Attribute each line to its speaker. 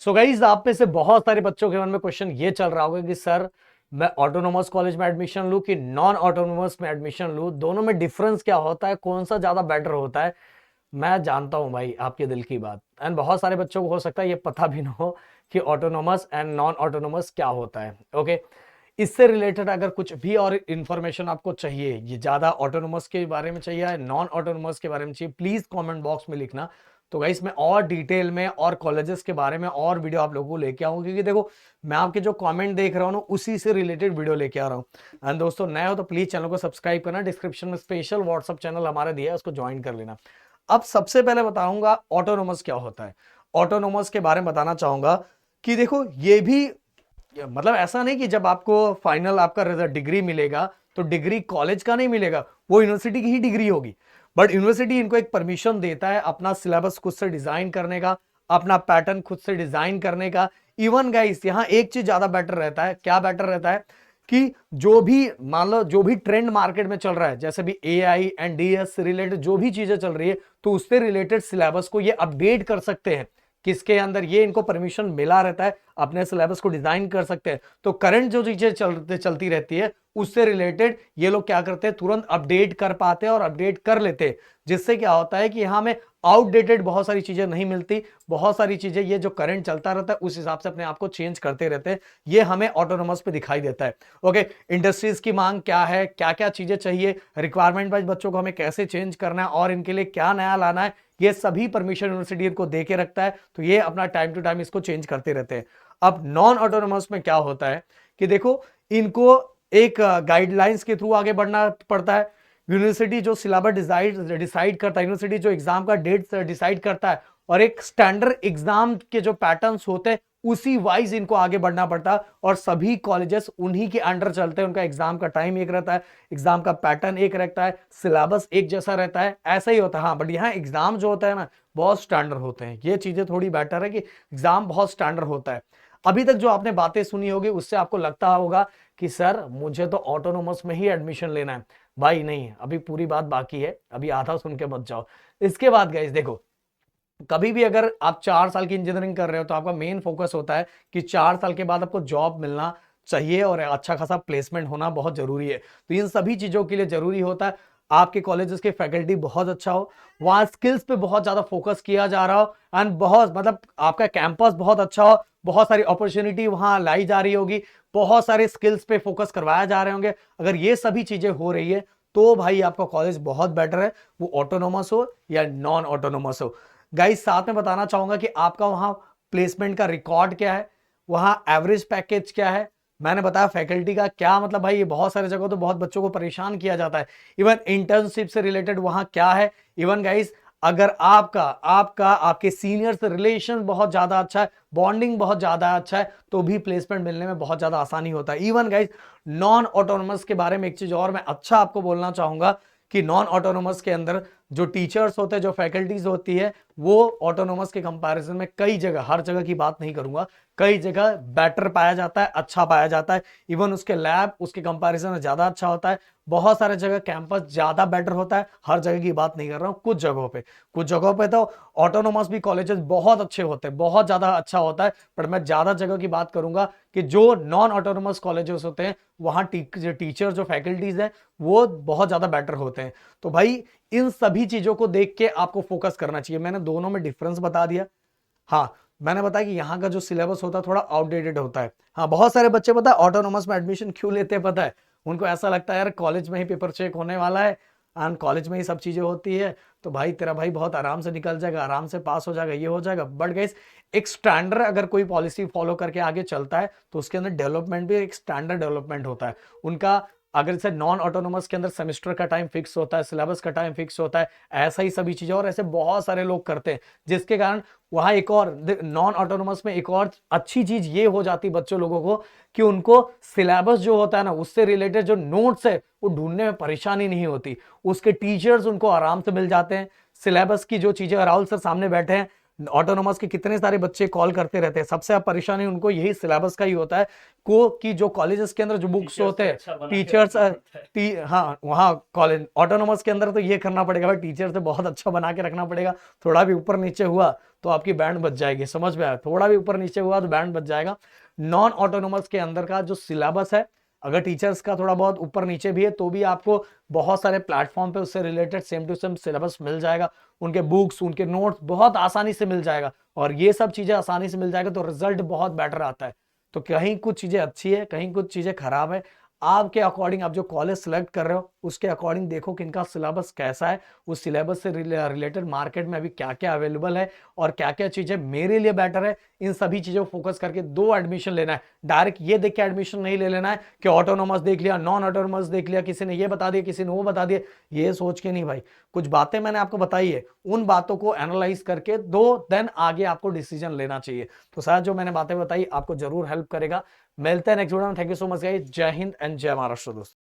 Speaker 1: So guys, आप में से बहुत सारे बच्चों के मन में क्वेश्चन ये चल रहा होगा कि सर मैं ऑटोनोमस कॉलेज में एडमिशन लूं कि नॉन ऑटोनोमस में एडमिशन लूं, दोनों में डिफरेंस क्या होता है, कौन सा ज्यादा बेटर होता है। मैं जानता हूं भाई आपके दिल की बात, एंड बहुत सारे बच्चों को हो सकता है ये पता भी ना हो कि ऑटोनोमस एंड नॉन ऑटोनोमस क्या होता है। ओके, इससे रिलेटेड अगर कुछ भी और इन्फॉर्मेशन आपको चाहिए, ये ज्यादा ऑटोनोमस के बारे में चाहिए या नॉन ऑटोनोमस के बारे में चाहिए, प्लीज कमेंट बॉक्स में लिखना। तो गाइस मैं और डिटेल में और कॉलेजेस के बारे में और वीडियो आप लोगों को लेके आऊंगा, क्योंकि देखो मैं आपके जो कमेंट देख रहा हूँ ना उसी से रिलेटेड वीडियो लेके आ रहा हूँ। एंड दोस्तों नए हो तो प्लीज चैनल को सब्सक्राइब करना, डिस्क्रिप्शन में स्पेशल व्हाट्सअप चैनल हमारा दिया है, उसको ज्वाइन कर लेना। अब सबसे पहले बताऊंगा ऑटोनोमस क्या होता है। ऑटोनोमस के बारे में बताना चाहूंगा कि देखो ये भी मतलब ऐसा नहीं कि जब आपको फाइनल आपका रिजल्ट डिग्री मिलेगा तो डिग्री कॉलेज का नहीं मिलेगा, वो यूनिवर्सिटी की ही डिग्री होगी। बट यूनिवर्सिटी इनको एक परमिशन देता है अपना सिलेबस खुद से डिजाइन करने का, अपना पैटर्न खुद से डिजाइन करने का। इवन गाइस यहाँ एक चीज ज्यादा बेटर रहता है, क्या बेटर रहता है कि जो भी मान लो जो भी ट्रेंड मार्केट में चल रहा है, जैसे भी एआई एंड डीएस से रिलेटेड जो भी चीजें चल रही है, तो उससे रिलेटेड सिलेबस को ये अपडेट कर सकते हैं। किसके अंदर ये इनको परमिशन मिला रहता है, अपने सिलेबस को डिजाइन कर सकते हैं। तो करंट जो चीजें चलती रहती है उससे रिलेटेड ये लोग क्या करते हैं, तुरंत अपडेट कर पाते हैं और अपडेट कर लेते हैं। जिससे क्या होता है कि यहाँ में आउटडेटेड बहुत सारी चीजें नहीं मिलती, बहुत सारी चीजें ये जो करंट चलता रहता है उस हिसाब से अपने आप को चेंज करते रहते हैं। ये हमें ऑटोनोमस पे दिखाई देता है। ओके, इंडस्ट्रीज की मांग क्या है, क्या क्या चीजें चाहिए, रिक्वायरमेंट वाइज बच्चों को हमें कैसे चेंज करना है और इनके लिए क्या नया लाना है, ये सभी परमिशन यूनिवर्सिटी इनको दे के रखता है। तो ये अपना टाइम टू टाइम इसको चेंज करते रहते हैं। अब नॉन ऑटोनोमस में क्या होता है कि देखो इनको एक गाइडलाइंस के थ्रू आगे बढ़ना पड़ता है। यूनिवर्सिटी जो सिलेबस डिसाइड करता है, यूनिवर्सिटी जो एग्जाम का डेट डिसाइड करता है, और एक स्टैंडर्ड एग्जाम के जो पैटर्न्स होते हैं उसी वाइज इनको आगे बढ़ना पड़ता है। और सभी कॉलेजेस उन्हीं के अंडर चलते हैं, उनका एग्जाम का टाइम एक रहता है, एग्जाम का पैटर्न एक रहता है, सिलेबस एक जैसा रहता है, ऐसा ही होता है। हाँ, बट यहाँ एग्जाम जो होता है ना बहुत स्टैंडर्ड होते हैं। ये चीजें थोड़ी बेटर है कि एग्जाम बहुत स्टैंडर्ड होता है। अभी तक जो आपने बातें सुनी होगी उससे आपको लगता होगा कि सर मुझे तो ऑटोनोमस में ही एडमिशन लेना है। भाई नहीं, अभी पूरी बात बाकी है, अभी आधा सुन के मत जाओ। इसके बाद गाइस देखो, कभी भी अगर आप 4 साल की इंजीनियरिंग कर रहे हो तो आपका मेन फोकस होता है कि 4 साल के बाद आपको जॉब मिलना चाहिए और अच्छा खासा प्लेसमेंट होना बहुत जरूरी है। तो इन सभी चीजों के लिए जरूरी होता है आपके कॉलेजेस के फैकल्टी बहुत अच्छा हो, वहां स्किल्स पे बहुत ज्यादा फोकस किया जा रहा हो, एंड बहुत मतलब आपका कैंपस बहुत अच्छा हो, बहुत सारी अपॉर्चुनिटी वहां लाई जा रही होगी, बहुत सारे स्किल्स पे फोकस करवाया जा रहे होंगे। अगर ये सभी चीजें हो रही है तो भाई आपका कॉलेज बहुत बेटर है, वो ऑटोनोमस हो या नॉन ऑटोनोमस हो। गाइस साथ में बताना चाहूंगा कि आपका वहां प्लेसमेंट का रिकॉर्ड क्या है, वहां एवरेज पैकेज क्या है, मैंने बताया फैकल्टी का क्या मतलब। भाई ये बहुत सारे जगह तो बहुत बच्चों को परेशान किया जाता है। इवन इंटर्नशिप से रिलेटेड वहां क्या है। इवन गाइस अगर आपका आपका आपके सीनियर से रिलेशन बहुत ज्यादा अच्छा है, बॉन्डिंग बहुत ज्यादा अच्छा है, तो भी प्लेसमेंट मिलने में बहुत ज्यादा आसानी होता है। इवन गाइस नॉन ऑटोनोमस के बारे में एक चीज और मैं अच्छा आपको बोलना चाहूंगा कि नॉन ऑटोनोमस के अंदर जो टीचर्स होते हैं, जो फैकल्टीज होती है, वो ऑटोनोमस के कंपैरिजन में कई जगह, हर जगह की बात नहीं करूंगा, कई जगह बेटर पाया जाता है, अच्छा पाया जाता है। इवन उसके लैब उसके कंपैरिजन में ज्यादा अच्छा होता है। बहुत सारे जगह कैंपस ज्यादा बेटर होता है, हर जगह की बात नहीं कर रहा हूँ, कुछ जगहों पे तो ऑटोनोमस भी कॉलेजेस बहुत अच्छे होते हैं, बहुत ज्यादा अच्छा होता है। पर मैं ज्यादा जगह की बात करूंगा कि जो नॉन ऑटोनोमस कॉलेजेस होते हैं वहां टीचर जो फैकल्टीज हैं वो बहुत ज्यादा बेटर होते हैं। तो भाई इन सभी चीजों को देख के आपको फोकस करना चाहिए। मैंने दोनों में डिफरेंस बता दिया। हाँ, मैंने बताया कि यहाँ का जो सिलेबस होता है थोड़ा आउटडेटेड होता है। हाँ, बहुत सारे बच्चे पता है ऑटोनोमस में एडमिशन क्यों लेते हैं पता है, उनको ऐसा लगता है यार कॉलेज में ही पेपर चेक होने वाला है एंड कॉलेज में ही सब चीजें होती है, तो भाई तेरा भाई बहुत आराम से निकल जाएगा, आराम से पास हो जाएगा, ये हो जाएगा। बट गाइस एक स्टैंडर्ड अगर कोई पॉलिसी फॉलो करके आगे चलता है तो उसके अंदर डेवलपमेंट भी एक स्टैंडर्ड डेवलपमेंट होता है उनका। अगर जैसे नॉन ऑटोनोमस के अंदर सेमेस्टर का टाइम फिक्स होता है, सिलेबस का टाइम फिक्स होता है, ऐसा ही सभी चीजें और ऐसे बहुत सारे लोग करते हैं, जिसके कारण वहां एक और नॉन ऑटोनोमस में एक और अच्छी चीज ये हो जाती है बच्चों लोगों को कि उनको सिलेबस जो होता है ना उससे रिलेटेड जो नोट्स है वो ढूंढने में परेशानी नहीं होती, उसके टीचर्स उनको आराम से मिल जाते हैं। सिलेबस की जो चीजें राहुल सर सामने बैठे हैं, ऑटोनोमस के कितने सारे बच्चे कॉल करते रहते हैं, सबसे परेशानी उनको यही सिलेबस का ही होता है को कि जो कॉलेजेस के अंदर जो बुक्स होते हैं टीचर्स, हाँ वहाँ कॉलेज ऑटोनोमस के अंदर तो ये करना पड़ेगा भाई, टीचर से बहुत अच्छा बना के रखना पड़ेगा। थोड़ा भी ऊपर नीचे हुआ तो आपकी बैंड बच जाएगी, समझ में आया, थोड़ा भी ऊपर नीचे हुआ तो बैंड बच जाएगा। नॉन ऑटोनोमस के अंदर का जो सिलेबस है, अगर टीचर्स का थोड़ा बहुत ऊपर नीचे भी है तो भी आपको बहुत सारे प्लेटफॉर्म पे उससे related same to same syllabus मिल जाएगा, उनके बुक्स उनके नोट्स बहुत आसानी से मिल जाएगा, और ये सब चीजें आसानी से मिल जाएगा तो रिजल्ट बहुत बेटर आता है। तो कहीं कुछ चीजें अच्छी है, कहीं कुछ चीजें खराब है, आपके अकॉर्डिंग आप जो कॉलेज सेलेक्ट कर रहे हो उसके अकॉर्डिंग देखो कि इनका सिलेबस कैसा है, उस सिलेबस से रिलेटेड मार्केट में अभी क्या क्या अवेलेबल है और क्या क्या चीजें मेरे लिए बेटर है, इन सभी चीजों को फोकस करके दो एडमिशन लेना है। डायरेक्ट ये देख के एडमिशन नहीं ले लेना है कि ऑटोनोमस देख लिया, नॉन ऑटोनोमस देख लिया, किसी ने ये बता दिया किसी ने वो बता दिया, ये सोच के नहीं भाई। कुछ बातें मैंने आपको बताई है, उन बातों को एनालाइज करके दो देन आगे आपको डिसीजन लेना चाहिए। तो शायद जो मैंने बातें बताई आपको जरूर हेल्प करेगा। मिलते हैं नेक्स्ट वीडियो में। Thank you so much guys, जय हिंद एंड जय महाराष्ट्र दोस्तों।